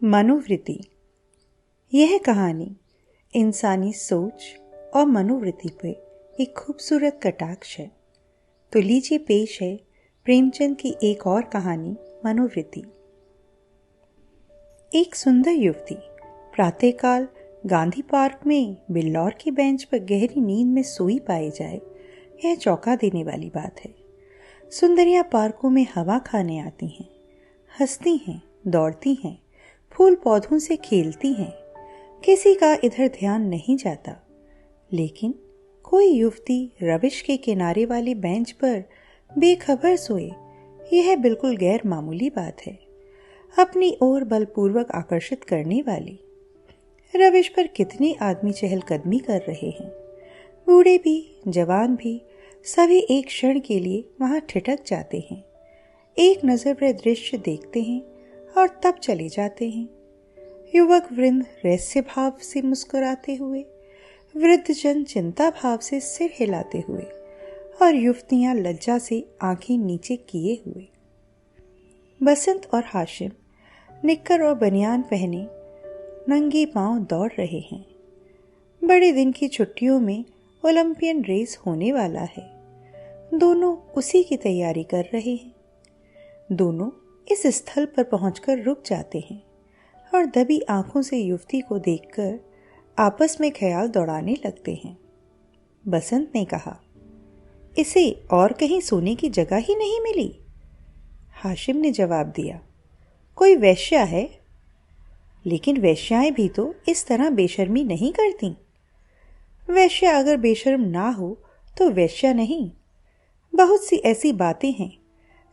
मनोवृत्ति। यह कहानी इंसानी सोच और मनोवृत्ति पर एक खूबसूरत कटाक्ष है। तो लीजिए पेश है प्रेमचंद की एक और कहानी मनोवृत्ति। एक सुंदर युवती प्रातःकाल गांधी पार्क में बिल्लौर की बेंच पर गहरी नींद में सोई पाई जाए, यह चौंका देने वाली बात है। सुंदरियां पार्कों में हवा खाने आती हैं, हंसती हैं, दौड़ती हैं, फूल पौधों से खेलती हैं, किसी का इधर ध्यान नहीं जाता। लेकिन कोई युवती रविश के किनारे वाली बेंच पर बेखबर सोए, यह बिल्कुल गैर मामूली बात है, अपनी ओर बलपूर्वक आकर्षित करने वाली। रविश पर कितने आदमी चहलकदमी कर रहे हैं, बूढ़े भी जवान भी, सभी एक क्षण के लिए वहां ठिठक जाते हैं, एक नजर वह दृश्य देखते हैं और तब चले जाते हैं। युवक वृंद रहस्य भाव से मुस्कुराते हुए, वृद्ध जन चिंता भाव से सिर हिलाते हुए और युवतियां लज्जा से आंखें नीचे किए हुए। बसंत और हाशिम निक्कर और बनियान पहने नंगे पांव दौड़ रहे हैं। बड़े दिन की छुट्टियों में ओलंपियन रेस होने वाला है। दोनों उसी की तैयारी कर रहे हैं। दोनों इस स्थल पर पहुंचकर रुक जाते हैं और दबी आंखों से युवती को देखकर आपस में ख्याल दौड़ाने लगते हैं। बसंत ने कहा, इसे और कहीं सोने की जगह ही नहीं मिली। हाशिम ने जवाब दिया, कोई वेश्या है। लेकिन वेश्याएं भी तो इस तरह बेशर्मी नहीं करती। वेश्या अगर बेशर्म ना हो तो वेश्या नहीं। बहुत सी ऐसी बातें हैं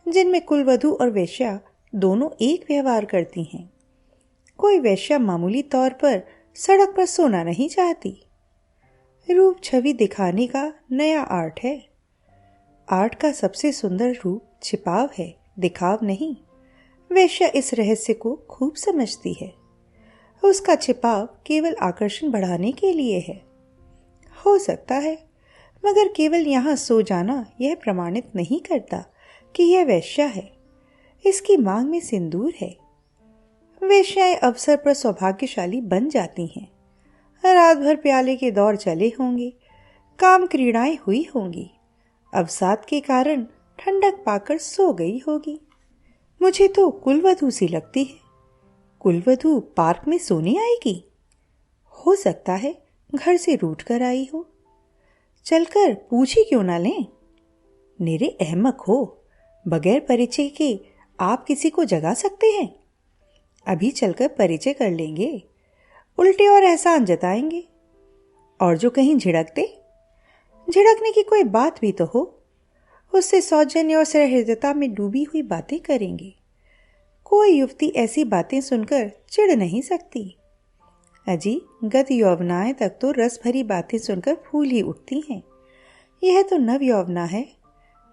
जिनमें कुलवधू और वेश्या दोनों एक व्यवहार करती हैं। कोई वेश्या मामूली तौर पर सड़क पर सोना नहीं चाहती। रूप छवि दिखाने का नया आर्ट है। आर्ट का सबसे सुंदर रूप छिपाव है, दिखाव नहीं। वेश्या इस रहस्य को खूब समझती है। उसका छिपाव केवल आकर्षण बढ़ाने के लिए है। हो सकता है, मगर केवल यहाँ सो जाना यह प्रमाणित नहीं करता कि यह वेश्या है। इसकी मांग में सिंदूर है। वेश्याएं अवसर पर सौभाग्यशाली बन जाती हैं। रात भर प्याले के दौर चले होंगे, काम क्रीड़ाएं हुई होंगी, अवसाद के कारण ठंडक पाकर सो गई होगी। मुझे तो कुलवधू सी लगती है। कुलवधू पार्क में सोने आएगी? हो सकता है घर से रूठ कर आई हो। चलकर पूछ ही क्यों ना लें। मेरे अहमक हो, बगैर परिचय के आप किसी को जगा सकते हैं? अभी चलकर परिचय कर लेंगे, उल्टे और एहसान जताएंगे। और जो कहीं झिड़कते, झिड़कने की कोई बात भी तो हो, उससे सौजन्य और सहृदयता में डूबी हुई बातें करेंगे। कोई युवती ऐसी बातें सुनकर चिढ़ नहीं सकती। अजी गत यौवनाएं तक तो रस भरी बातें सुनकर फूल ही उठती हैं। यह तो नव यौवना है।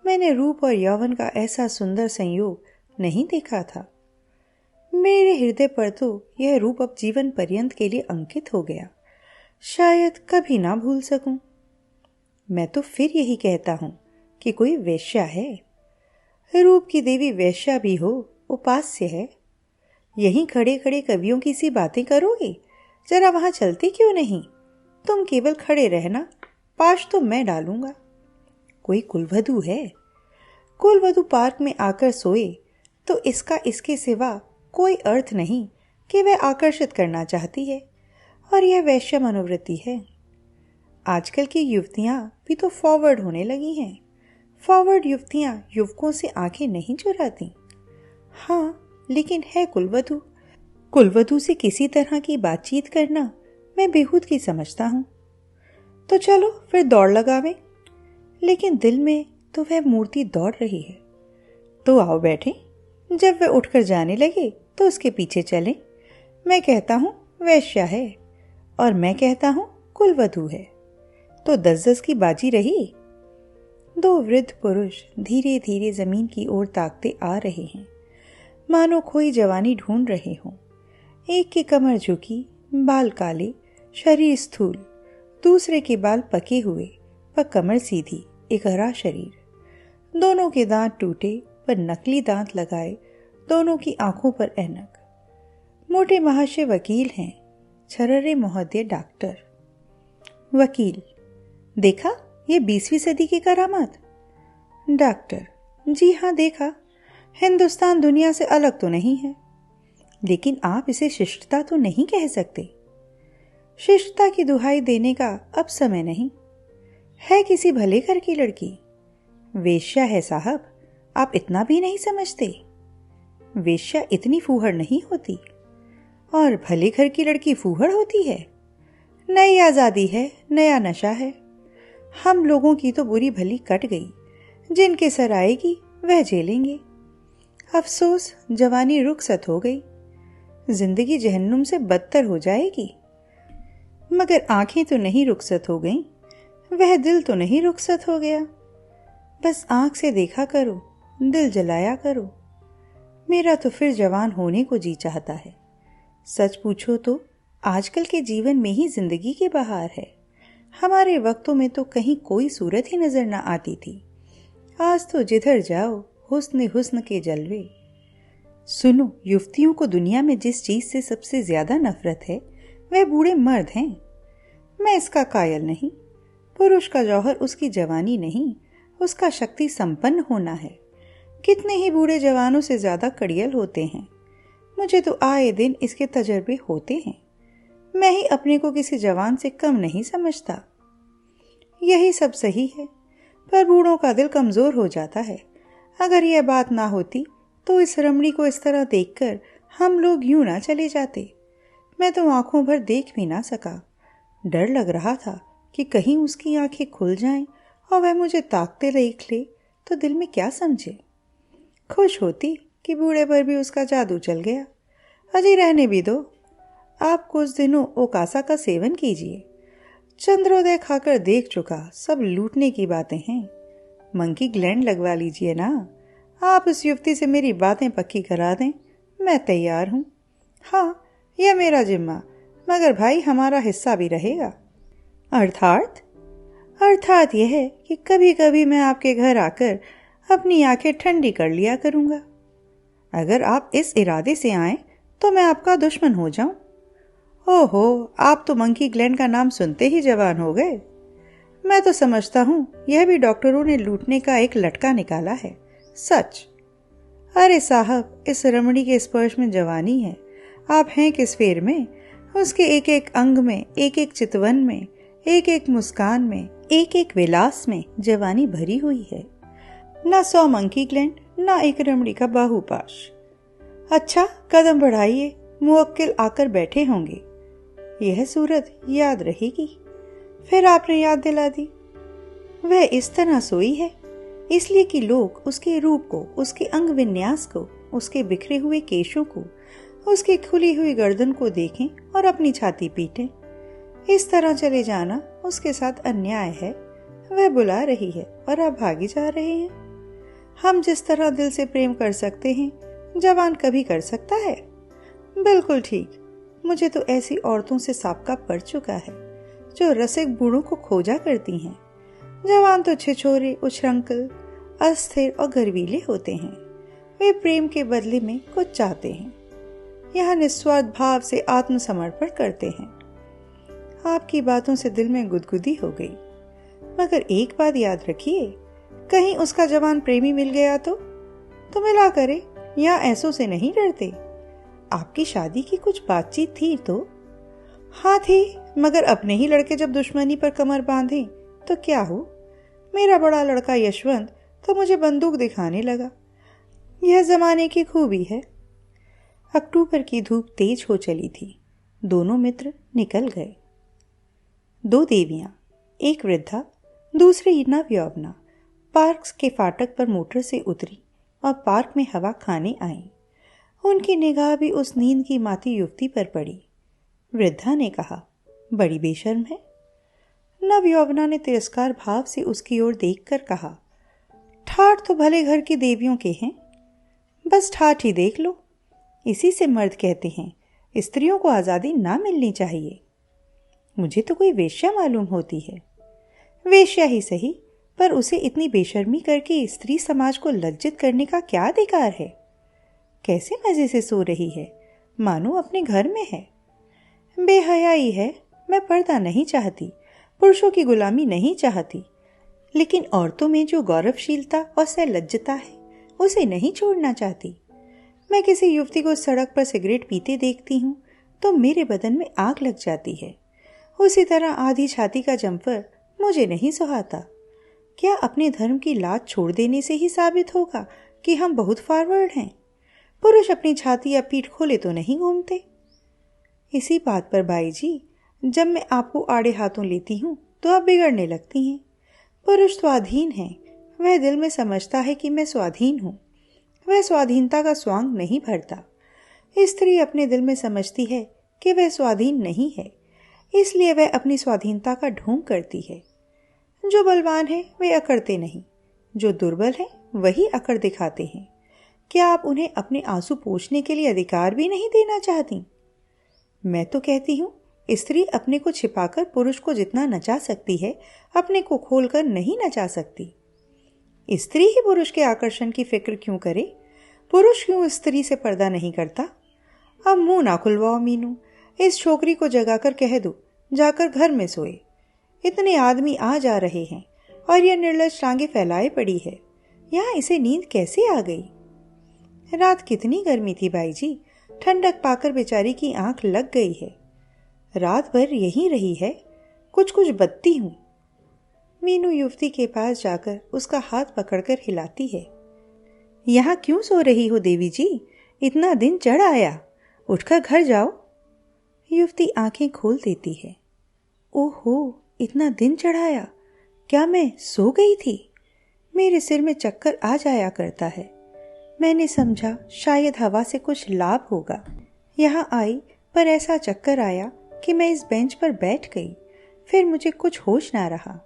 मैंने रूप और यौवन का ऐसा सुंदर संयोग नहीं देखा था। मेरे हृदय पर तो यह रूप अब जीवन पर्यंत के लिए अंकित हो गया, शायद कभी ना भूल सकूं। मैं तो फिर यही कहता हूं कि कोई वेश्या है। रूप की देवी वेश्या भी हो, उपास्य है। यहीं खड़े खड़े कवियों की सी बातें करोगे? जरा वहां चलते क्यों नहीं? तुम केवल खड़े रहना, पाश तो मैं डालूंगा। कोई कुलवधू है। कुलवधू पार्क में आकर सोए तो इसका इसके सिवा कोई अर्थ नहीं कि वह आकर्षित करना चाहती है, और यह वैश्य मनोवृत्ति है। आजकल की युवतियां भी तो फॉरवर्ड होने लगी हैं। फॉरवर्ड युवतियां युवकों से आंखें नहीं चुराती। हाँ, लेकिन है कुलवधू। कुलवधू से किसी तरह की बातचीत करना मैं बेहूदगी समझता हूँ। तो चलो फिर दौड़ लगावें। लेकिन दिल में तो वह मूर्ति दौड़ रही है। तो आओ बैठें। जब वह उठकर जाने लगे तो उसके पीछे चलें। मैं कहता हूँ वेश्या है और मैं कहता हूँ कुलवधू है। तो 10-10 की बाजी रही। दो वृद्ध पुरुष धीरे धीरे जमीन की ओर ताकते आ रहे हैं, मानो खोई जवानी ढूंढ रहे हों। एक की कमर झुकी, बाल काले, शरीर स्थूल, दूसरे के बाल पके हुए पर कमर सीधी, एक हरा शरीर। दोनों के दांत टूटे पर नकली दांत लगाए, दोनों की आंखों पर ऐनक। मोटे महाशय वकील हैं, छररे महोदय डॉक्टर। वकील, देखा ये 20वीं सदी की करामात। डॉक्टर, जी हाँ देखा। हिंदुस्तान दुनिया से अलग तो नहीं है, लेकिन आप इसे शिष्टता तो नहीं कह सकते। शिष्टता की दुहाई देने का अब समय नहीं है। किसी भले घर की लड़की वेश्या है साहब, आप इतना भी नहीं समझते। वेश्या इतनी फूहड़ नहीं होती, और भले घर की लड़की फूहड़ होती है। नई आजादी है, नया नशा है। हम लोगों की तो बुरी भली कट गई, जिनके सर आएगी वह झेलेंगे। अफसोस, जवानी रुखसत हो गई, जिंदगी जहन्नुम से बदतर हो जाएगी। मगर आंखें तो नहीं रुखसत हो गईं, वह दिल तो नहीं रुखसत हो गया। बस आंख से देखा करो, दिल जलाया करो। मेरा तो फिर जवान होने को जी चाहता है। सच पूछो तो आजकल के जीवन में ही जिंदगी की बहार है। हमारे वक्तों में तो कहीं कोई सूरत ही नजर न आती थी। आज तो जिधर जाओ हुस्न के जलवे। सुनो, युवतियों को दुनिया में जिस चीज से सबसे ज्यादा नफरत है वह बूढ़े मर्द हैं। मैं इसका कायल नहीं। पुरुष का जौहर उसकी जवानी नहीं, उसका शक्ति संपन्न होना है। कितने ही बूढ़े जवानों से ज्यादा कड़ियल होते हैं। मुझे तो आए दिन इसके तजर्बे होते हैं। मैं ही अपने को किसी जवान से कम नहीं समझता। यही सब सही है, पर बूढ़ों का दिल कमजोर हो जाता है। अगर यह बात ना होती तो इस रमणी को इस तरह देखकर हम लोग यूं ना चले जाते। मैं तो आंखों भर देख भी ना सका। डर लग रहा था कि कहीं उसकी आंखें खुल जाएं और वह मुझे ताकते देख ले तो दिल में क्या समझे। खुश होती कि बूढ़े पर भी उसका जादू चल गया। अजी रहने भी दो। आप कुछ दिनों ओकासा का सेवन कीजिए। चंद्रोदय खाकर देख चुका, सब लूटने की बातें हैं। मंकी ग्लैंड लगवा लीजिए ना। आप उस युवती से मेरी बातें पक्की करा दें, मैं तैयार हूँ। हाँ, यह मेरा जिम्मा, मगर भाई हमारा हिस्सा भी रहेगा। अर्थात यह है कि कभी कभी मैं आपके घर आकर अपनी आंखें ठंडी कर लिया करूंगा। अगर आप इस इरादे से आए तो मैं आपका दुश्मन हो जाऊं। ओहो, आप तो मंकी ग्लैंड का नाम सुनते ही जवान हो गए। मैं तो समझता हूं यह भी डॉक्टरों ने लूटने का एक लटका निकाला है। सच। अरे साहब, इस रमणी के स्पर्श में जवानी है। आप हैं किस फेर में? उसके एक एक अंग में, एक एक चितवन में, एक एक मुस्कान में, एक एक विलास में जवानी भरी हुई है। ना 100 मंकी ग्लैंड, ना एक रमणी का बाहुपाश। अच्छा, कदम बढ़ाइए, मुवक्किल आकर बैठे होंगे। यह सूरत याद रहेगी। फिर आपने याद दिला दी। वह इस तरह सोई है इसलिए कि लोग उसके रूप को, उसके अंग विन्यास को, उसके बिखरे हुए केशों को, उसकी खुली हुई गर्दन को देखें और अपनी छाती पीटें। इस तरह चले जाना उसके साथ अन्याय है। वह बुला रही है और आप भागी जा रहे हैं। हम जिस तरह दिल से प्रेम कर सकते हैं, जवान कभी कर सकता है? बिल्कुल ठीक। मुझे तो ऐसी औरतों से साबका पड़ चुका है जो रसिक बूढ़ों को खोजा करती हैं। जवान तो छिछोरे, उछरंकल, अस्थिर और गर्वीले होते हैं। वे प्रेम के बदले में कुछ चाहते हैं। यह निस्वार्थ भाव से आत्मसमर्पण करते हैं। आपकी बातों से दिल में गुदगुदी हो गई। मगर एक बात याद रखिए, कहीं उसका जवान प्रेमी मिल गया तो मिला करे, यहाँ ऐसों से नहीं डरते। आपकी शादी की कुछ बातचीत थी तो? हाँ थी, मगर अपने ही लड़के जब दुश्मनी पर कमर बांधे तो क्या हो। मेरा बड़ा लड़का यशवंत तो मुझे बंदूक दिखाने लगा। यह जमाने की खूबी है। अक्टूबर की धूप तेज हो चली थी। दोनों मित्र निकल गए। 2 देवियां, एक वृद्धा, दूसरी नवयौवना, पार्क के फाटक पर मोटर से उतरी और पार्क में हवा खाने आई। उनकी निगाह भी उस नींद की माती युवती पर पड़ी। वृद्धा ने कहा, बड़ी बेशर्म है। नवयौवना ने तिरस्कार भाव से उसकी ओर देखकर कहा, ठाठ तो भले घर की देवियों के हैं, बस ठाठ ही देख लो। इसी से मर्द कहते हैं स्त्रियों को आजादी ना मिलनी चाहिए। मुझे तो कोई वेश्या मालूम होती है। वेश्या ही सही, पर उसे इतनी बेशर्मी करके स्त्री समाज को लज्जित करने का क्या अधिकार है? कैसे मजे से सो रही है, मानो अपने घर में है। बेहयाई है। मैं पर्दा नहीं चाहती, पुरुषों की गुलामी नहीं चाहती, लेकिन औरतों में जो गौरवशीलता और सलज्जता है उसे नहीं छोड़ना चाहती। मैं किसी युवती को सड़क पर सिगरेट पीते देखती हूँ तो मेरे बदन में आग लग जाती है। उसी तरह आधी छाती का जम्पर मुझे नहीं सुहाता। क्या अपने धर्म की लाज छोड़ देने से ही साबित होगा कि हम बहुत फॉरवर्ड हैं? पुरुष अपनी छाती या पीठ खोले तो नहीं घूमते। इसी बात पर भाई जी, जब मैं आपको आड़े हाथों लेती हूँ तो आप बिगड़ने लगती हैं। पुरुष स्वाधीन है, वह दिल में समझता है कि मैं स्वाधीन हूँ। वह स्वाधीनता का स्वांग नहीं भरता। स्त्री अपने दिल में समझती है कि वह स्वाधीन नहीं है, इसलिए वह अपनी स्वाधीनता का ढोंग करती है। जो बलवान है वे अकड़ते नहीं, जो दुर्बल है वही अकड़ दिखाते हैं। क्या आप उन्हें अपने आंसू पोंछने के लिए अधिकार भी नहीं देना चाहती? मैं तो कहती हूँ, स्त्री अपने को छिपाकर पुरुष को जितना नचा सकती है, अपने को खोलकर नहीं नचा सकती। स्त्री ही पुरुष के आकर्षण की फिक्र क्यों करे? पुरुष क्यों स्त्री से पर्दा नहीं करता? अब मुंह ना खुलवाओ मीनू, इस छोकरी को जगाकर कह दो जाकर घर में सोए। इतने आदमी आ जा रहे हैं और यह निर्लज टांगे फैलाए पड़ी है। यहाँ इसे नींद कैसे आ गई? रात कितनी गर्मी थी भाई जी, ठंडक पाकर बेचारी की आंख लग गई है। रात भर यहीं रही है, कुछ कुछ बत्ती हूँ। मीनू युवती के पास जाकर उसका हाथ पकड़कर हिलाती है। यहाँ क्यों सो रही हो देवी जी? इतना दिन चढ़ आया, उठकर घर जाओ। युवती आंखें खोल देती है। ओहो, इतना दिन चढ़ाया? क्या मैं सो गई थी? मेरे सिर में चक्कर आ जाया करता है। मैंने समझा शायद हवा से कुछ लाभ होगा। यहाँ आई पर ऐसा चक्कर आया कि मैं इस बेंच पर बैठ गई। फिर मुझे कुछ होश ना रहा।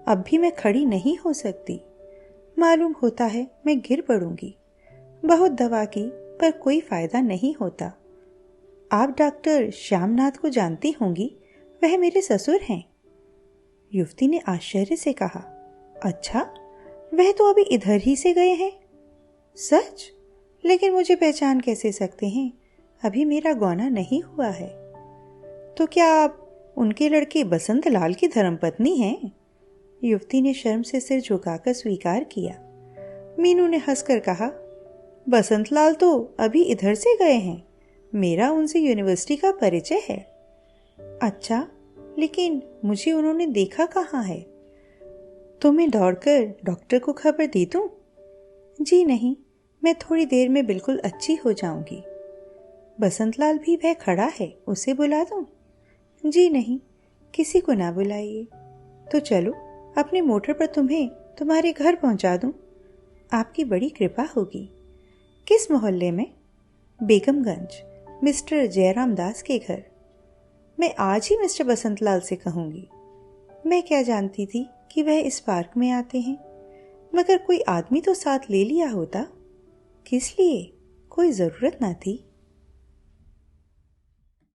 अब भी मैं खड़ी नहीं हो सकती। मालूम होता है मैं गिर पड़ूंगी। बहुत दवा की पर कोई फायदा नहीं होता। आप डॉक्टर श्यामनाथ को जानती होंगी, वह मेरे ससुर हैं। युवती ने आश्चर्य से कहा। अच्छा, वह तो अभी इधर ही से गए हैं। सच? लेकिन मुझे पहचान कैसे सकते हैं? अभी मेरा गौना नहीं हुआ है। तो क्या आप उनके लड़के बसंत लाल की धर्मपत्नी हैं? युवती ने शर्म से सिर झुकाकर स्वीकार किया। मीनू ने हंसकर कहा, बसंत लाल तो अभी इधर से गए हैं। मेरा उनसे यूनिवर्सिटी का परिचय है। अच्छा, लेकिन मुझे उन्होंने देखा कहाँ है? तो मैं दौड़कर डॉक्टर को खबर दे दूं? जी नहीं, मैं थोड़ी देर में बिल्कुल अच्छी हो जाऊंगी। बसंतलाल भी वह खड़ा है, उसे बुला दूं? जी नहीं, किसी को ना बुलाइए। तो चलो, अपने मोटर पर तुम्हें तुम्हारे घर पहुंचा दूं। आपकी बड़ी कृपा होगी। किस मोहल्ले में? बेगमगंज, मिस्टर जयराम दास के घर। मैं आज ही मिस्टर बसंतलाल से कहूंगी। मैं क्या जानती थी कि वह इस पार्क में आते हैं, मगर कोई आदमी तो साथ ले लिया होता। किस लिए? कोई जरूरत ना थी।